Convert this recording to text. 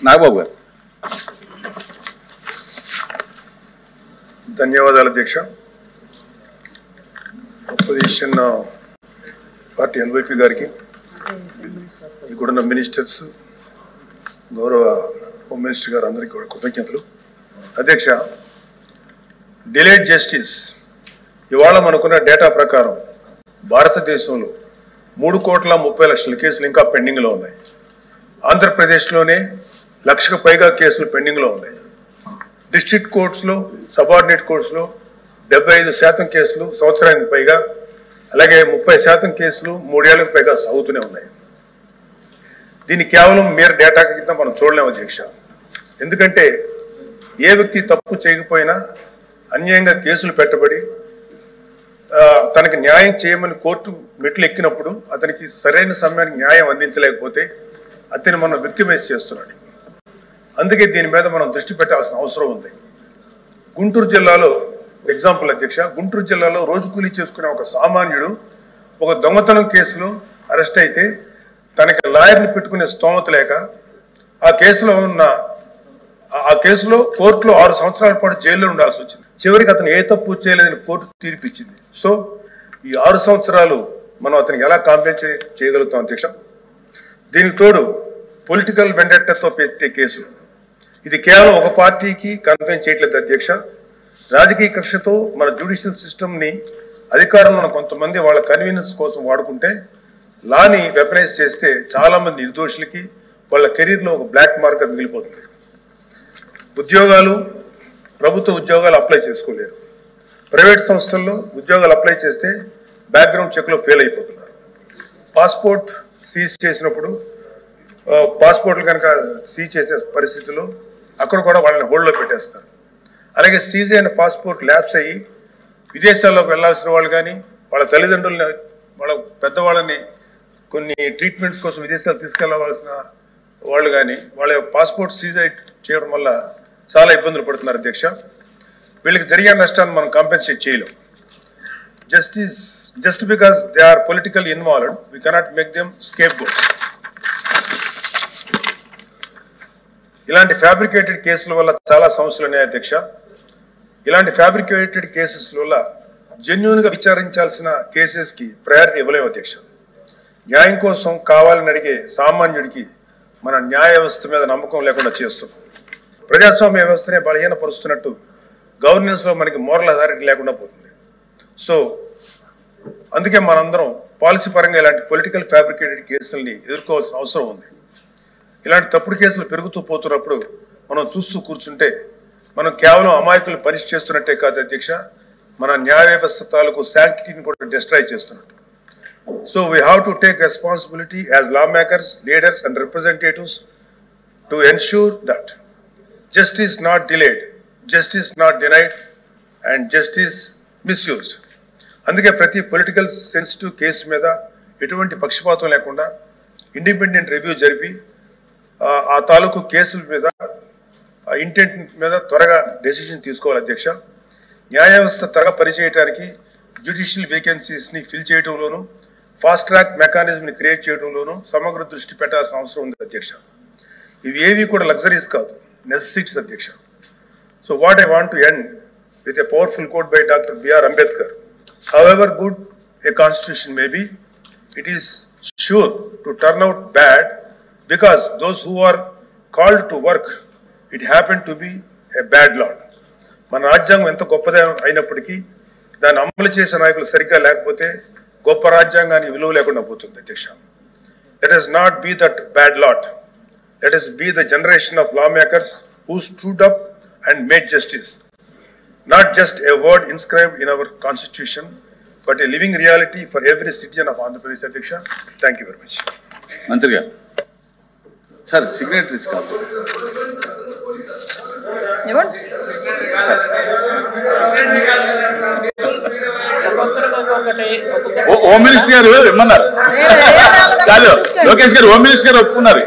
నాగబాబు గారు. ధన్యవాదాలు అధ్యక్ష. అపోజిషన్ పార్టీ ఎన్వైపీ గారికి, ఇక్కడున్న మినిస్టర్స్, గౌరవ హోమ్ మినిస్టర్ గారు అందరికీ కూడా కృతజ్ఞతలు. అధ్యక్ష, డిలేడ్ జస్టిస్ ఇవాళ మనకున్న డేటా ప్రకారం భారతదేశంలో 3,30,00,000 కేసులు ఇంకా పెండింగ్లో ఉన్నాయి. ఆంధ్రప్రదేశ్లోనే 1,00,000కు పైగా కేసులు పెండింగ్లో ఉన్నాయి. డిస్ట్రిక్ట్ కోర్ట్స్లో, సబార్డినేట్ కోర్ట్స్లో 75% కేసులు సంవత్సరానికి పైగా, అలాగే 30% కేసులు 3 ఏళ్లకు పైగా సాగుతూనే ఉన్నాయి. దీన్ని కేవలం mere డేటా కింద మనం చూడలేము అధ్యక్ష. ఎందుకంటే ఏ వ్యక్తి తప్పు చేయకపోయినా అన్యాయంగా కేసులు పెట్టబడి తనకి న్యాయం చేయమని కోర్టు మెట్లు ఎక్కినప్పుడు అతనికి సరైన సమయానికి న్యాయం అందించలేకపోతే అతన్ని మనం విక్టిమైజ్ చేస్తున్నాడు. అందుకే దీని మీద మనం దృష్టి పెట్టాల్సిన అవసరం ఉంది. గుంటూరు జిల్లాలో ఎగ్జాంపుల్ అధ్యక్ష, గుంటూరు జిల్లాలో రోజు కూలీ చేసుకునే ఒక సామాన్యుడు ఒక దొంగతనం కేసులో అరెస్ట్ అయితే తనకి లాయర్ని పెట్టుకునే స్తోమత లేక ఆ కేసులో కోర్టులో 6 సంవత్సరాల పాటు జైల్లో ఉండాల్సి వచ్చింది. చివరికి అతను ఏ తప్పు చేయలేదని కోర్టు తీర్పిచ్చింది. సో ఈ 6 సంవత్సరాలు మనం అతనికి ఎలా కాంపెన్సేట్ చేయగలుగుతాం అధ్యక్ష? దీనికి తోడు పొలిటికల్ వెండెట్టాతో పెట్టే కేసులు, ఇది కేవలం ఒక పార్టీకి కన్ఫైన్ చేయట్లేదు అధ్యక్ష. రాజకీయ కక్షతో మన జ్యుడిషియల్ సిస్టమ్ని అధికారంలో ఉన్న కొంతమంది వాళ్ళ కన్వీనియన్స్ కోసం వాడుకుంటే లాని వెపనైజ్ చేస్తే చాలా మంది నిర్దోషులకి వాళ్ళ కెరీర్లో ఒక బ్లాక్ మార్క్గా మిగిలిపోతుంది. ఉద్యోగాలు, ప్రభుత్వ ఉద్యోగాలు అప్లై చేసుకోలేరు. ప్రైవేట్ సంస్థల్లో ఉద్యోగాలు అప్లై చేస్తే బ్యాక్గ్రౌండ్ చెక్లో ఫెయిల్ అయిపోతున్నారు. పాస్పోర్ట్ సీజ్ చేసినప్పుడు పాస్పోర్ట్లు కనుక సీజ్ చేసే పరిస్థితుల్లో అక్కడ కూడా వాళ్ళని హోల్డ్లో పెట్టేస్తారు. అలాగే సీజ్ అయిన పాస్పోర్ట్ ల్యాప్స్ అయ్యి విదేశాల్లోకి వెళ్లాల్సిన వాళ్ళు కానీ, వాళ్ళ తల్లిదండ్రులని, వాళ్ళ పెద్దవాళ్ళని కొన్ని ట్రీట్మెంట్స్ కోసం విదేశాలు తీసుకెళ్లవలసిన వాళ్ళు కానీ వాళ్ళ పాస్పోర్ట్ సీజ్ చేయడం వల్ల చాలా ఇబ్బందులు పడుతున్నారు అధ్యక్ష. వీళ్ళకి జరిగే నష్టాన్ని మనం కాంపెన్సేట్ చేయలేం. Just because they are political involved we cannot make them scapegoats. ఇలాంటి ఫ్యాబ్రికేటెడ్ కేసుల వల్ల చాలా సమస్యలు ఉన్నాయి అధ్యక్ష. ఇలాంటి ఫ్యాబ్రికేటెడ్ కేసెస్ వల్ల జెన్యూన్గా విచారించాల్సిన కేసెస్కి ప్రయారిటీ ఇవ్వలేము అధ్యక్ష. న్యాయం కోసం కావాలని అడిగే సామాన్యుడికి మన న్యాయ వ్యవస్థ మీద నమ్మకం లేకుండా చేస్తున్నాం. ప్రజాస్వామ్య వ్యవస్థనే బలహీనపరుస్తున్నట్టు గవర్నెన్స్లో మనకి మోరల్ అథారిటీ లేకుండా పోతుంది. సో అందుకే మనందరం పాలసీ పరంగా ఇలాంటి పొలిటికల్ ఫ్యాబ్రికేటెడ్ కేసుల్ని ఎదుర్కోవాల్సిన అవసరం ఉంది. ఇలాంటి తప్పుడు కేసులు పెరుగుతూ పోతున్నప్పుడు మనం చూస్తూ కూర్చుంటే మనం కేవలం అమాయకులు పనిష్ చేస్తున్నట్టే కాదు అధ్యక్ష, మన న్యాయ వ్యవస్థ తాలూకు శాంక్టిటీని కూడా డిస్ట్రాయ్ చేస్తున్నట్టు. So we have to take responsibility as lawmakers, leaders and representatives to ensure that justice not delayed, justice not denied and justice misused. అందుకే ప్రతి పొలిటికల్ సెన్సిటివ్ కేసు మీద ఎటువంటి పక్షపాతం లేకుండా ఇండిపెండెంట్ రివ్యూ జరిపి ఆ తాలూకు కేసుల మీద ఇంటెంట్ మీద త్వరగా డెసిషన్ తీసుకోవాలి అధ్యక్ష. న్యాయ వ్యవస్థ త్వరగా పనిచేయడానికి జ్యుడిషియల్ వేకెన్సీస్ని ఫిల్ చేయడంలోనూ ఫాస్ట్ ట్రాక్ మెకానిజంని క్రియేట్ చేయడంలోనూ సమగ్ర దృష్టి పెట్టాల్సిన అవసరం ఉంది అధ్యక్ష. ఇవి ఏవి కూడా లగ్జరీస్ కాదు, నెసెసిటీస్ అధ్యక్ష. So what I want to end with a powerful quote by doctor BR Ambedkar. However good a constitution may be, it is sure to turn out bad because those who are called to work it happen to be a bad lot. మన రాజ్యాంగం ఎంత గొప్పదే అయినప్పటికీ దాన్ని అమలు చేసే నాయకులు సరిగ్గా లేకపోతే గొప్ప రాజ్యాంగానికి విలువ లేకుండా పోతుంది అధ్యక్ష. Let us not be that bad lot. Let us be the generation of lawmakers who stood up and made justice. Not just a word inscribed in our constitution, but a living reality for every citizen of Andhra Pradesh అధ్యక్ష. Thank you very much. మంత్రి గారు. Sir signatories కాదు. Home minister గారు ఇమ్మన్నారు కాదు, లోకేష్ గారు home minister గారు ఒప్పుకున్నారు.